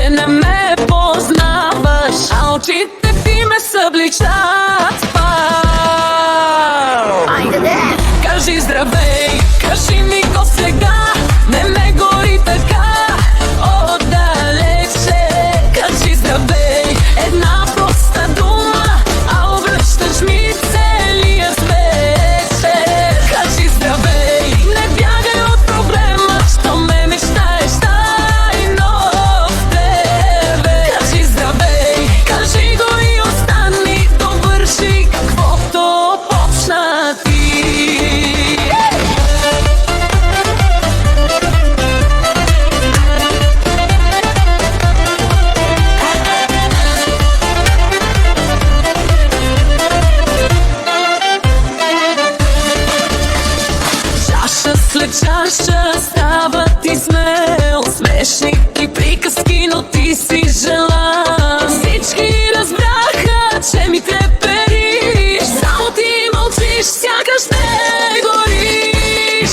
че не ме познаваш, а очите ти ме събличат. Айде де! Кажи здравей, кажи ми го сега, не ме гори така отдалече. Кажи здравей, една проста дума, а обръщаш ми целия свет. Кажи здравей, не бягай от проблема, що ме мечтаеш тайно в тебе. Кажи здравей, кажи го и остани, довърши каквото почна ти. Чаша след чаша стават и смел, смешни и приказки, но ти си желан. Всички разбраха, че ми трепериш, само ти мълчиш, сякаш не гориш.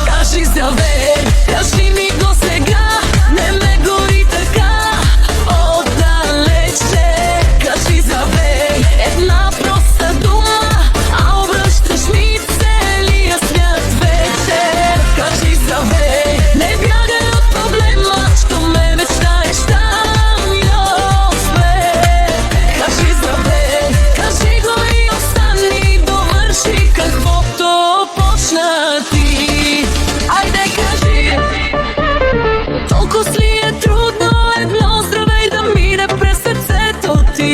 Кажи здравей, кажи ми го сега, не ме гори така отдалече. Кажи здравей, една проста дума, а обръщаш ми целия свят вече. Кажи здравей, не бягай от проблема, що ме мечтаеш там и отсвет. Кажи здравей, кажи го и остани, довърши каквото почна ти. Айде кажи, толкова ли е трудно едно здравей да мине през сърцето ти?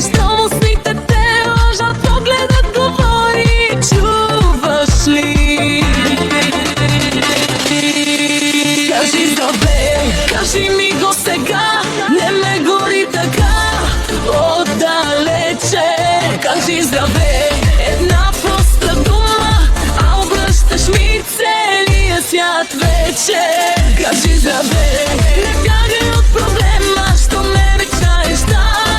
Щом устните те лъжат, погледът говори, чуваш ли? Кажи здравей, кажи ми го сега, не ме гори така отдалече. Кажи здравей, една проста дума, а обръщаш ми целия свят вече. Кажи здравей, не бягай от проблема, що ме мечтаеш там